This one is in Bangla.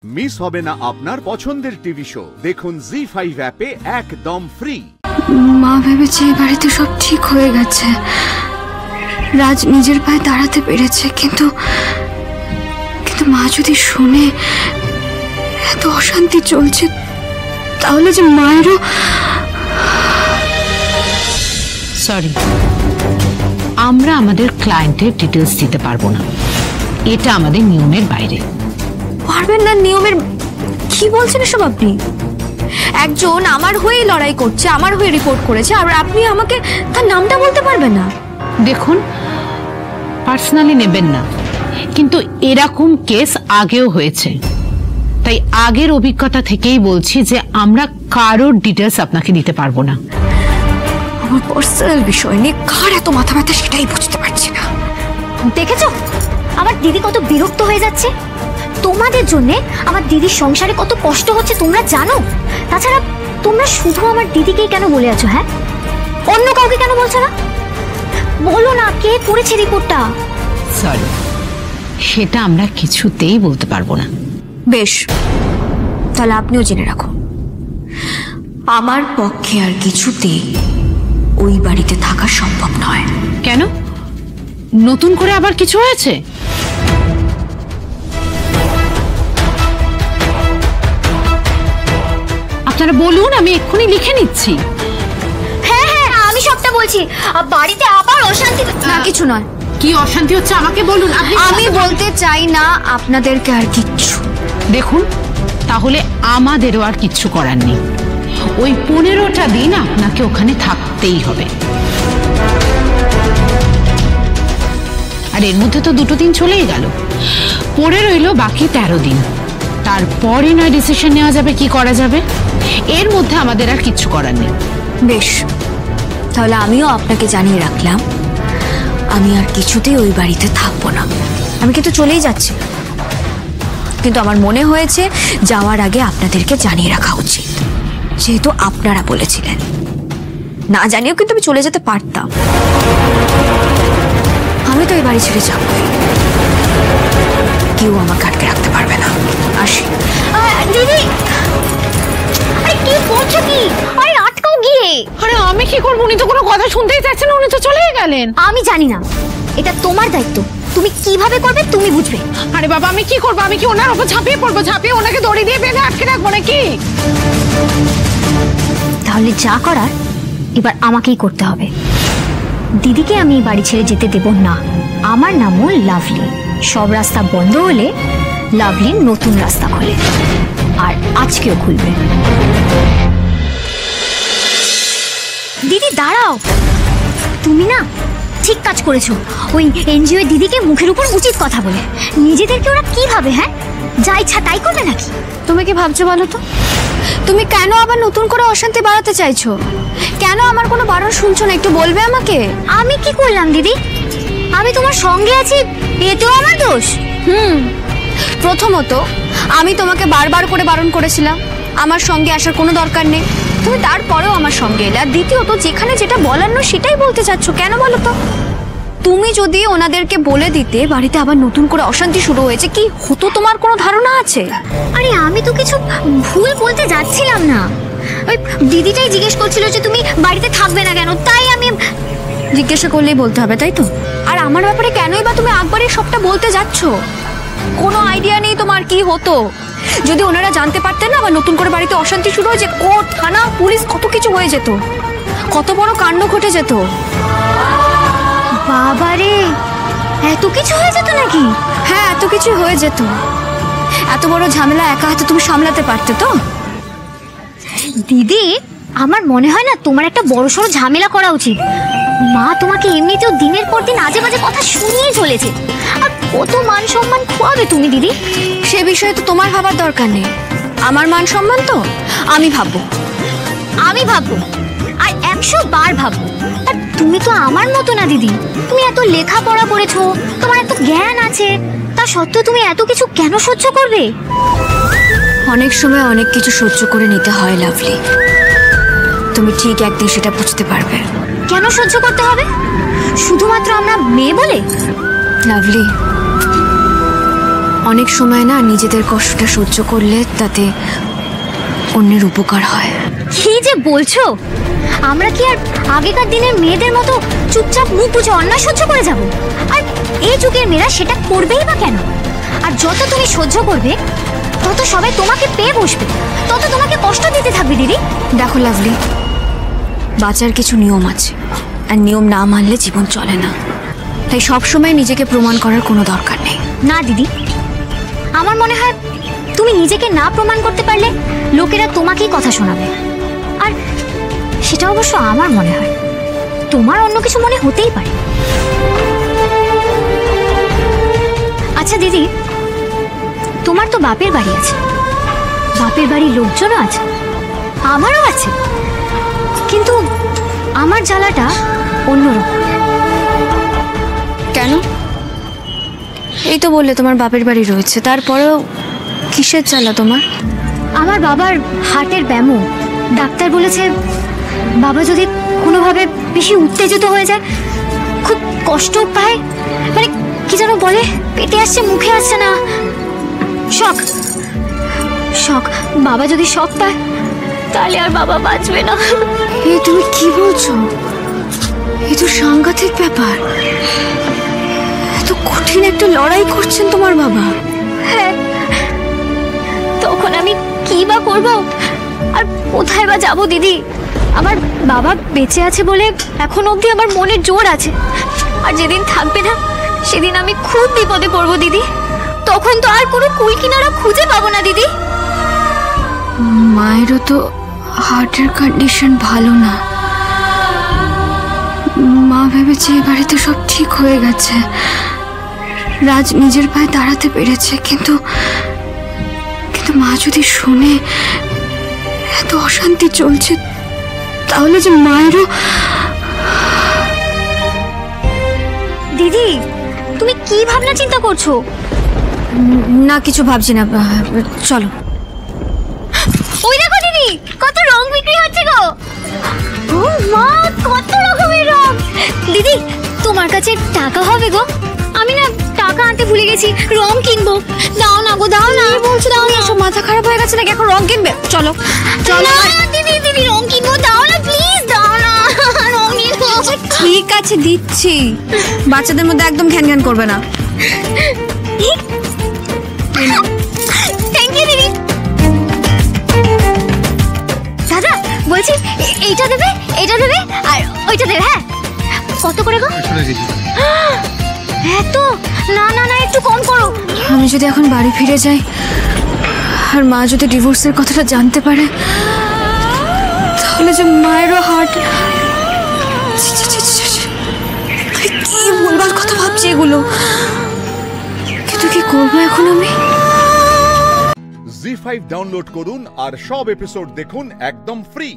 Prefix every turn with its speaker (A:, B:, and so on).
A: মিস হবে না আপনার পছন্দের টিভি শো। দেখুন জি5 অ্যাপে একদম ফ্রি।
B: মা ভেবেছে এই বাড়িতে সব ঠিক হয়ে গেছে, রাজ নিজের পায়ে দাঁড়াতে পেরেছে, কিন্তু মা যদি শুনে এত অশান্তি চলছে, তাহলে যে মায়েরও।
C: সরি, আমরা আমাদের ক্লায়েন্টের ডিটেলস দিতে পারবো না, এটা আমাদের নিয়মের বাইরে।
B: পারবেন না? নিয়মের কি বলছেন এসব আপনি? একজন আমার হয়ে লড়াই করছে, আমার হয়ে রিপোর্ট করেছে, আর আপনি আমাকে তার নামটা বলতে পারবেন না?
C: দেখুন, পার্সোনালি নেবেন না, কিন্তু এরকম কেস আগেও হয়েছে, তাই আগের অভিজ্ঞতা থেকেই বলছি যে আমরা কারোর ডিটেলস আপনাকে দিতে পারবো না।
B: আমার পার্সোনাল বিষয় নিয়ে কার এত মাথা ব্যথা সেটাই বুঝতে পারছি না।
D: দেখেছো আমার দিদি কত বিরক্ত হয়ে যাচ্ছে? তোমাদের জন্য আমার দিদির সংসারে কত কষ্ট হচ্ছে তোমরা জানো? তাছাড়া তোমরা শুধু আমার দিদিকেই কেন বলে আছো? হ্যাঁ, অন্য কাউকে কেন বলছো না? বলো না, কে করেছে রিপোর্টটা?
C: সরি, সেটা আমরা কিছুতেই বলতে পারবো না।
B: বেশ, তাহলে আপনিও জেনে রাখুন, আমার পক্ষে আর কিছুতেই ওই বাড়িতে থাকা সম্ভব নয়।
C: কেন? নতুন করে আবার কিছু হয়েছে? আপনারা বলুন, আমি এক্ষুনি লিখে নিচ্ছি।
D: হ্যাঁ হ্যাঁ, আমি সবটা বলছি। বাড়িতে আবার অশান্তি?
B: না, কিছু নয়।
C: কি অশান্তি হচ্ছে আমাকে বলুন।
B: আমি বলতে চাই না আপনাদেরকে আর কিচ্ছু।
C: দেখুন, তাহলে আমাদেরও আর কিচ্ছু করার নেই। ওই 15টা দিন আপনাকে ওখানে থাকতেই হবে। আর এর মধ্যে তো 2 দিন চলেই গেল, পড়ে রইল বাকি 13 দিন। তারপরে নয় ডিসিশন নেওয়া যাবে কি করা যাবে। এর মধ্যে আমাদের আর কিচ্ছু করার নেই।
B: বেশ, তাহলে আমিও আপনাকে জানিয়ে রাখলাম, আমি আর কিছুতেই ওই বাড়িতে থাকবো না। আমি কিন্তু চলেই যাচ্ছি, কিন্তু আমার মনে হয়েছে যাওয়ার আগে আপনাদেরকে জানিয়ে রাখা উচিত, যেহেতু আপনারা বলেছিলেন। না জানিয়েও কিন্তু আমি চলে যেতে পারতাম। আমি তো এই বাড়ি ছেড়ে যাব, কেউ আমাকে আটকে রাখতে পারবে না। আসি।
D: দিদি, আরে কি করছো কি? আরে আটকাও গিয়ে।
C: আরে আমি কি করবো? উনি তো কোনো কথা শুনতেই চাচ্ছেন না, উনি তো চলেই গেলেন।
D: আমি জানি না, এটা তোমার দায়িত্ব, তুমি কিভাবে করবে তুমি বুঝবে।
C: আরে বাবা, আমি কি করবো? আমি কি ওনার উপর ঝাঁপিয়ে পড়বো? ঝাঁপিয়ে ওনাকে দড়ি দিয়ে বেঁধে আটকে রাখবো নাকি?
D: তাহলে যা করার এবার আমাকেই করতে হবে। দিদিকে আমি বাড়ি ছেড়ে যেতে দেব না। আমার নামও লাভলি। সব রাস্তা বন্ধ হলে লাভলি নতুন রাস্তা খোলে, আর আজকেও খুলবে। দিদি দাঁড়াও, তুমি না ঠিক কাজ করেছো। ওই এনজিও দিদিকে মুখের উপর উচিত কথা বলে নিজেদেরকে ওরা কি ভাবে? হ্যাঁ, যা ইচ্ছা তাই করবে নাকি?
B: তুমি কি ভাবছো বলো তো? তুমি কেন আবার নতুন করে অশান্তি বাড়াতে চাইছো? কেন আমার কোনো বারণ শুনছো না? একটু বলবে আমাকে।
D: আমি কি করলাম দিদি? আমি তোমার সঙ্গে আছি, এতেও আমার দোষ?
B: প্রথমত, আমি তোমাকে বারবার করে বারণ করেছিলাম আমার সঙ্গে আসার কোনো দরকার নেই, তুমি তারপরেও আমার সঙ্গে এলে। আর দ্বিতীয়ত, যেখানে যেটা বলার নয় সেটাই বলতে চাচ্ছ কেন বলো তো? তুমি যদি ওনাদেরকে বলে দিতে বাড়িতে আবার নতুন করে অশান্তি শুরু হয়েছে, কি হতো তোমার কোনো ধারণা আছে?
D: আরে আমি তো কিছু ভুল বলতে যাচ্ছিলাম না। ওই দিদিটাই জিজ্ঞেস করছিল যে তুমি বাড়িতে থাকবে না কেন, তাই আমি।
B: জিজ্ঞাসা করলেই বলতে হবে, তাই তো? আর আমার ব্যাপারে কেনই বা তুমি একবারে সবটা বলতে যাচ্ছ? কোনো আইডিয়া নেই তোমার কি হতো যদি ওনারা জানতে পারতেন না আবার নতুন করে বাড়িতে অশান্তি শুরু হয়েছে। কোর্ট, থানা, পুলিশ, কত কিছু হয়ে যেত, কত বড় কাণ্ড ঘটে যেত।
D: বাবারে, এত কিছু হয়ে যেত নাকি?
B: হ্যাঁ, এত কিছু হয়ে যেত। এত বড় ঝামেলা একা হাতে তুমি সামলাতে পারতে তো?
D: দিদি, আমার মনে হয় না তোমার একটা বড়সড় ঝামেলা করা উচিত। মা তোমাকে এমনিতেও দিনের পর দিন আজে বাজে কথা শুনিয়ে চলেছে, আর কত মান সম্মান খোয়াবে তুমি দিদি?
B: সে বিষয়ে তো তোমার ভাবার দরকার নেই। আমার মান সম্মান তো আমি ভাববো।
D: আমি ভাববো, আর 100 বার ভাববো। আর তুমি তো আমার মতো না দিদি, তুমি এত লেখাপড়া করেছো, তোমার এত জ্ঞান আছে, তা সত্ত্বেও তুমি এত কিছু কেন সহ্য করবে?
B: অনেক সময় অনেক কিছু সহ্য করে নিতে হয় লাভলি, তুমি ঠিক একদিন সেটা বুঝতে পারবে।
D: কেন সহ্য করতে হবে? শুধুমাত্র আমরা মেয়ে বলে?
B: লাভলি, অনেক সময় না নিজেদের কষ্টটা সহ্য করলে তাতে অন্যের উপকার হয়।
D: কি যে বলছো? আমরা কি আর আগেকার দিনের মেয়েদের মতো চুপচাপ মুখ বুজে অন্যায় সহ্য করে যাব? আর এই যুগের মেয়েরা সেটা করবেই বা কেন? আর যত তুমি সহ্য করবে তত সবাই তোমাকে পেয়ে বসবে, তত তোমাকে কষ্ট দিতে থাকবে দিদি।
B: দেখো লাভলি, বাঁচার কিছু নিয়ম আছে, আর নিয়ম না মানলে জীবন চলে না। তাই সবসময় নিজেকে প্রমাণ করার কোনো দরকার নেই।
D: না দিদি, আমার মনে হয় তুমি নিজেকে না প্রমাণ করতে পারলে লোকেরা তোমাকেই কথা শোনাবে। আর সেটা অবশ্য আমার মনে হয়, তোমার অন্য কিছু মনে হতেই পারে। আচ্ছা দিদি, তোমার তো বাপের বাড়ি আছে, বাপের বাড়ির লোকজনও আছে, আমারও আছে, কিন্তু আমার জ্বালাটা অন্যরকম।
B: কেন? এই তো বললে তোমার বাপের বাড়ি রয়েছে, তারপরেও কিসের জ্বালা তোমার?
D: আমার বাবার হার্টের ব্যামো, ডাক্তার বলেছে বাবা যদি কোনোভাবে বেশি উত্তেজিত হয়ে যায় খুব কষ্ট পায়, মানে কি যেন বলে, পেটে আসছে মুখে আসছে না, শক শক। বাবা যদি শক পায় তাহলে আর বাবা বাঁচবে না।
B: এই তুমি কি বলছো? এই তো সাংঘাতিক ব্যাপার। এত কঠিন একটা লড়াই করছেন তোমার বাবা।
D: হ্যাঁ, তখন আমি কি বা করবো আর কোথায় বা যাবো দিদি? আমার বাবা বেঁচে আছে বলে এখন অবধি আমার মনের জোর আছে, আর যেদিন থাকবে না সেদিন আমি খুব বিপদে পড়বো দিদি। তখন তো আর কোনো কুল কিনারা খুঁজে পাবো না দিদি।
B: মায়েরও তো হার্টের কন্ডিশন ভালো না। মা ভেবেছে এ বাড়িতে সব ঠিক হয়ে গেছে, রাজ নিজের পায়ে দাঁড়াতে পেরেছে, কিন্তু মা যদি শুনে এত অশান্তি চলছে তাহলে যে মায়েরও।
D: দিদি, তুমি কি ভাবনা চিন্তা করছো?
B: না, কিছু ভাবছি না, চলো।
D: ওই দেখো দিদি, কত রং বিক্রি হচ্ছে গো। ও মা, কত রকমের রং। দিদি, তোমার কাছে টাকা হবে গো? আমি না টাকা আনতে ভুলে গেছি, রং কিনবো। দাও না গো, দাও না। বলছো দাও না?
B: সব মাথা খারাপ হয়ে গেছে নাকি? এখন রং কিনবে? চলো চলো।
D: দিদি দিদি, রং কিনবো, দাও না প্লিজ, দাও না রং কিনবো।
B: ঠিক আছে, দিচ্ছি। বাচ্চাদের মধ্যে একদম ঘ্যান ঘ্যান করবে না।
D: থ্যাংক ইউ দিদি। দাদা বলছি, এইটা দেবে, এইটা দেবে, আর ওইটা দেবে। হ্যাঁ, কত করে গো? এত? না না না, একটু কম করো।
B: আমি যদি এখন বাড়ি ফিরে যাই আর মা যদি ডিভোর্সের কথাটা জানতে পারে তাহলে যে মায়েরও হার্ট। কি ভুলভাল কথা ভাবছি এগুলো, কিন্তু কি করবো এখন আমি?
A: জি5 ডাউনলোড করুন আর সব এপিসোড দেখুন একদম ফ্রি।